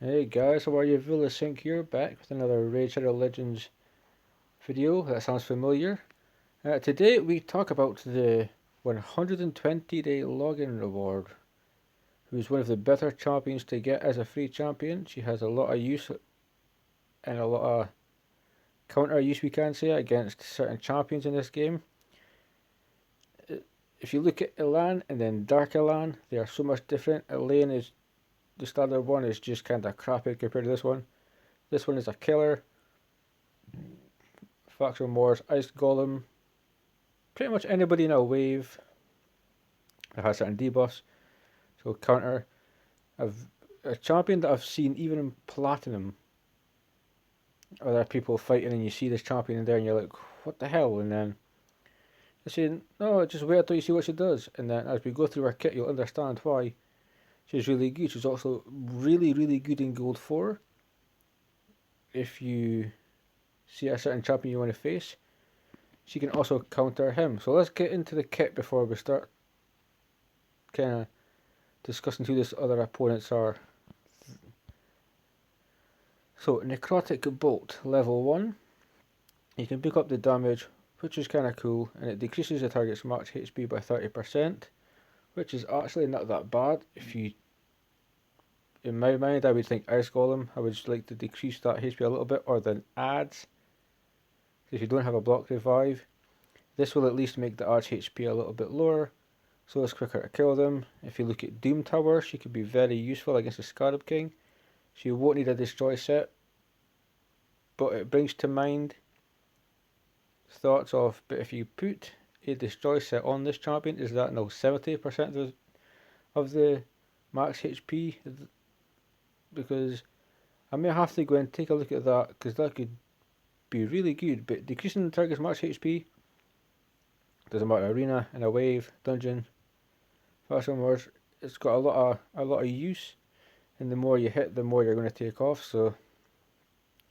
Hey guys, how are you? Vilisink here, back with another Raid Shadow Legends video. That sounds familiar. Today we talk about the 120-day login reward. Who's one of the better champions to get as a free champion. She has a lot of use and a lot of counter use, we can say, against certain champions in this game. If you look at Elhain and then Dark Elhain, they are so much different. Elhain is the standard one, is just kind of crappy compared to this one. This one is a killer. Faction Wars, Ice Golem, pretty much anybody in a wave that has certain debuffs. So counter. A champion that I've seen even in Platinum. Other people fighting and you see this champion in there and you're like, what the hell? And then they're saying, no, just wait until you see what she does. And then as we go through her kit, you'll understand why. She's really good. She's also really, really good in Gold 4. If you see a certain champion you want to face, she can also counter him. So let's get into the kit before we start kind of discussing who these other opponents are. So Necrotic Bolt, level 1. You can pick up the damage, which is kind of cool, and it decreases the target's max HP by 30%, which is actually not that bad. In my mind, I would think Ice Golem, I would just like to decrease that HP a little bit, or then adds. If you don't have a block revive, this will at least make the arch HP a little bit lower, so it's quicker to kill them. If you look at Doom Tower, she could be very useful against the Scarab King. She won't need a destroy set, but it brings to mind thoughts of, but if you put a destroy set on this champion, is that now 70% of the max HP? Because I may have to go and take a look at that, because that could be really good. But decreasing the target's max HP, doesn't matter, arena, in a wave, dungeon, faction wars, it's got a lot of use, and the more you hit, the more you're going to take off. So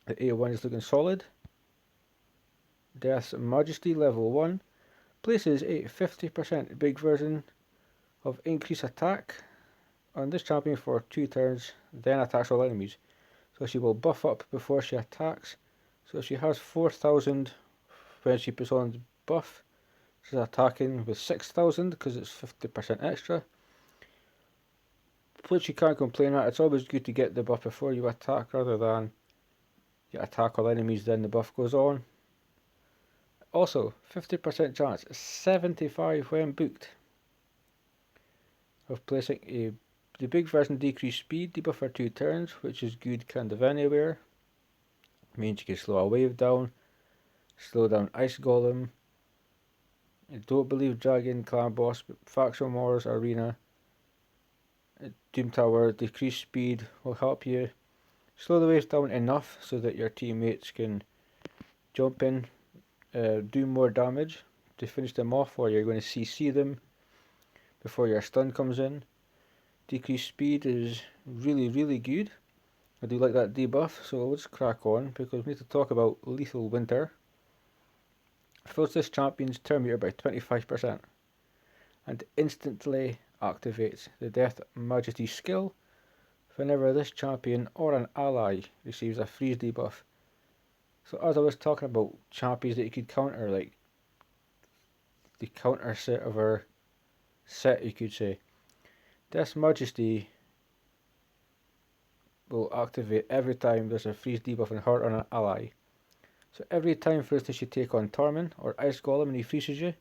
the A1 is looking solid. Death's Majesty level 1 places a 50% big version of increase attack on this champion for 2 turns, then attacks all enemies. So she will buff up before she attacks. So she has 4,000 when she puts on the buff. She's attacking with 6,000 because it's 50% extra. Which you can't complain at. It's always good to get the buff before you attack rather than you attack all enemies then the buff goes on. Also, 50% chance, 75 when booked, of placing the big version decreased speed debuff for 2 turns, which is good kind of anywhere. Means you can slow a wave down, slow down Ice Golem. I don't believe Dragon Clan Boss, but Faction Wars, Arena, Doom Tower, decreased speed will help you slow the waves down enough so that your teammates can jump in, do more damage to finish them off, or you're going to CC them before your stun comes in. Decreased speed is really, really good. I do like that debuff, so let's crack on because we need to talk about Lethal Winter. Fills this champion's turn meter by 25% and instantly activates the Death Majesty skill whenever this champion or an ally receives a freeze debuff. So as I was talking about champions that you could counter, like the counter set of our set, you could say, Death Majesty will activate every time there's a freeze debuff on her or an ally. So every time, for instance, you take on Torment or Ice Golem and he freezes you,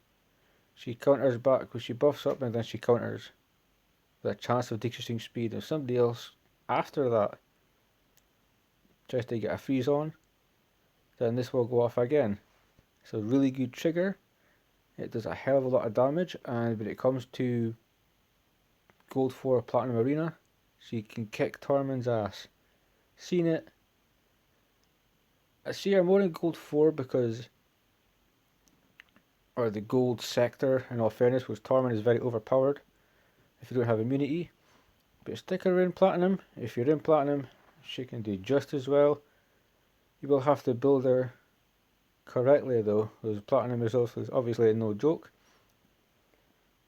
she counters back, which she buffs up and then she counters with a chance of decreasing speed. If somebody else after that tries to get a freeze on, then this will go off again. It's a really good trigger. It does a hell of a lot of damage, and when it comes to Gold 4 Platinum Arena, she can kick Torment's ass. Seen it. I see her more in Gold 4 because, or the Gold sector, in all fairness, because Torment is very overpowered if you don't have immunity. But stick her in Platinum. If you're in Platinum, she can do just as well. You will have to build her correctly though, because Platinum is also obviously no joke.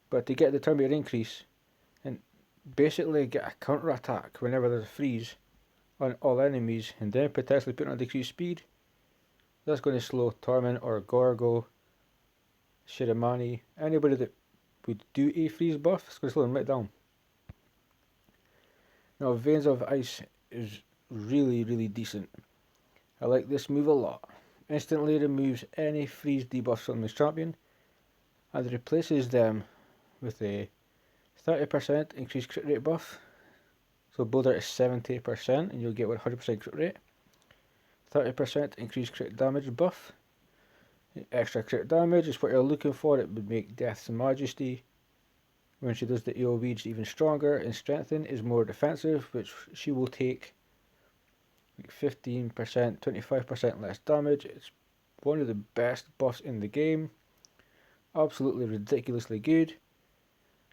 But to get the turn meter increase and basically get a counter attack whenever there's a freeze, on all enemies and then potentially putting on decreased speed. That's going to slow Torment or Gorgo, Shiramani, anybody that would do a freeze buff, it's going to slow them right down. Now Veins of Ice is really decent. I like this move a lot. Instantly removes any freeze debuffs from this champion and replaces them with a 30% increased crit rate buff. So build it to 70% and you'll get 100% crit rate. 30% increased crit damage buff. Extra crit damage is what you're looking for. It would make Death's Majesty, when she does the AoE, even stronger, and Strengthen is more defensive, which she will take 15%, 25% less damage. It's one of the best buffs in the game. Absolutely ridiculously good.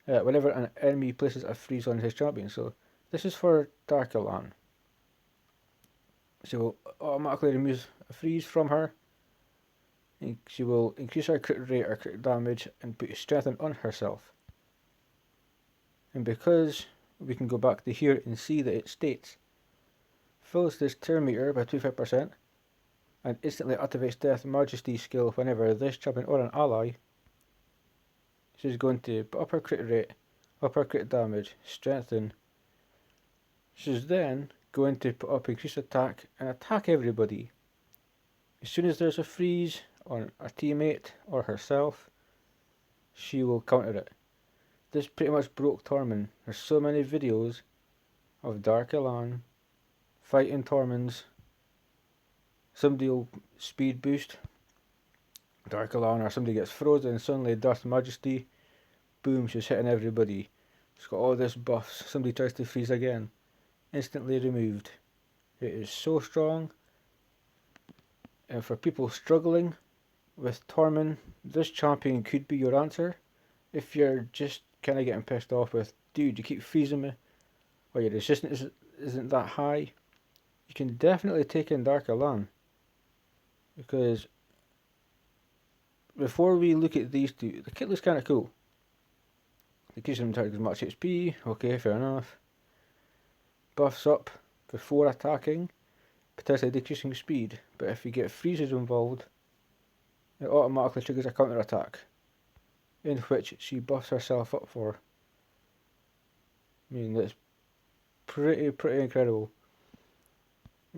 Whenever an enemy places a freeze on his champion. So this is for Dark Elhain. She will automatically remove a freeze from her. And she will increase her crit rate or crit damage and put Strengthen on herself. And because we can go back to here and see that it states fills this turn meter by 25% and instantly activates Death Majesty skill whenever this champion or an ally. She's going to put up her crit rate, up her crit damage, strengthen. She's then going to put up increased attack and attack everybody. As soon as there's a freeze on a teammate or herself, she will counter it. This pretty much broke Tormund. There's so many videos of Dark Elhain fighting Tormunds. Somebody will speed boost Dark Elhain, or somebody gets frozen and suddenly Darth Majesty, boom, she's hitting everybody. She's got all this buffs. Somebody tries to freeze again, instantly removed. It is so strong. And for people struggling with Tormund, this champion could be your answer. If you're just kind of getting pissed off with, dude, you keep freezing me, or your resistance isn't that high, you can definitely take in Dark Elhain. Because before we look at these two, the kit looks kind of cool. Decreases them target's max HP, okay, fair enough. Buffs up before attacking, potentially decreasing speed, but if you get freezes involved, it automatically triggers a counter attack, in which she buffs herself up for. I mean, that's pretty incredible.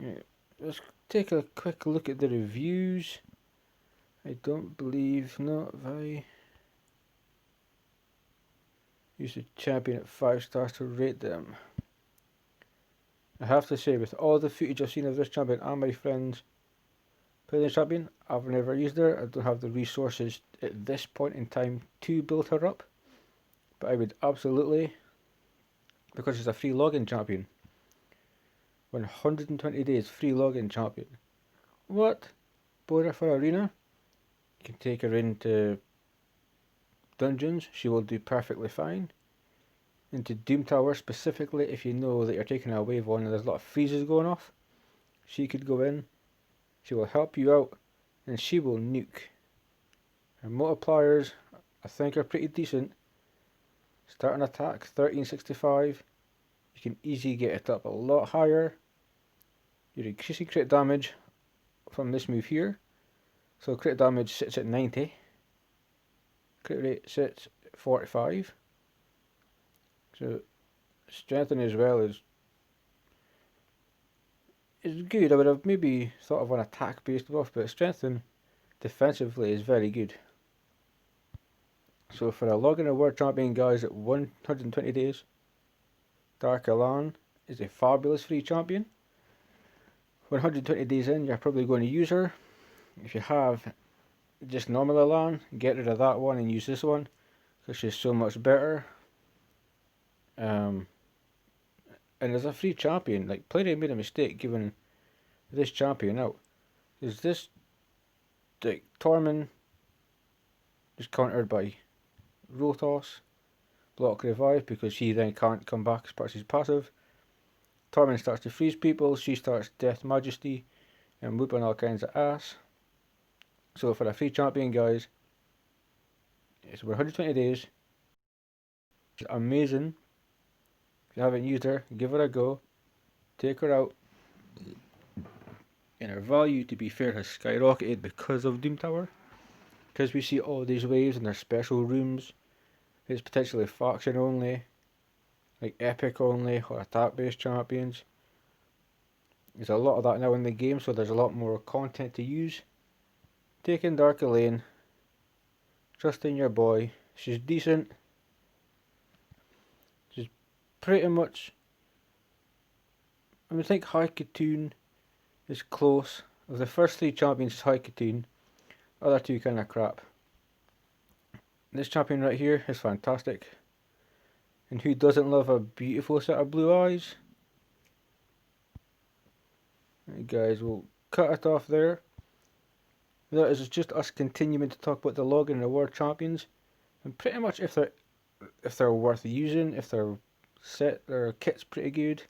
Yeah, let's take a quick look at the reviews. I don't believe, no, if I use the champion at 5 stars to rate them. I have to say, with all the footage I've seen of this champion and my friends playing this champion, I've never used her. I don't have the resources at this point in time to build her up. But I would absolutely, because she's a free login champion. 120 days free login champion. What? Border for arena? You can take her into dungeons, she will do perfectly fine. Into Doom Tower specifically, if you know that you're taking a wave on and there's a lot of freezes going off, she could go in, she will help you out, and she will nuke. Her multipliers, I think, are pretty decent. Starting attack 1365, you can easily get it up a lot higher. You're increasing crit damage from this move here, so crit damage sits at 90. Crit rate sits at 45. So strengthening as well is good. I would have maybe thought of an attack based buff, but strengthening defensively is very good. So for a login award champion, guys, at 120 days, Dark Elhain is a fabulous free champion. 120 days in, you're probably going to use her. If you have just normal Elhain, get rid of that one and use this one, because she's so much better. And as a free champion, like, Plenty made a mistake giving this champion out. Is this, like, Tormund is countered by Rotos, block revive, because she then can't come back as part of his passive. Tormund starts to freeze people, she starts Death Majesty and whooping all kinds of ass. So for a free champion, guys, it's 120 days. It's amazing. If you haven't used her, give her a go. Take her out, And our value, to be fair, has skyrocketed because of Doom Tower. Because we see all these waves and their special rooms. It's potentially faction only, like epic only, or attack based champions. There's a lot of that now in the game, so there's a lot more content to use. Taking Dark Elhain, trusting your boy. She's decent. She's pretty much. I think High Katoon is close. Of the first three champions, High Katoon. Other two kind of crap. This champion right here is fantastic. And who doesn't love a beautiful set of blue eyes? Right, guys, we'll cut it off there. That is just us continuing to talk about the login and reward champions, and pretty much if they're worth using, if their kit's pretty good,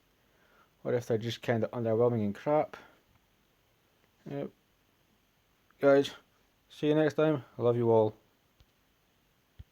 or if they're just kind of underwhelming and crap. Yep. Guys, see you next time. I love you all.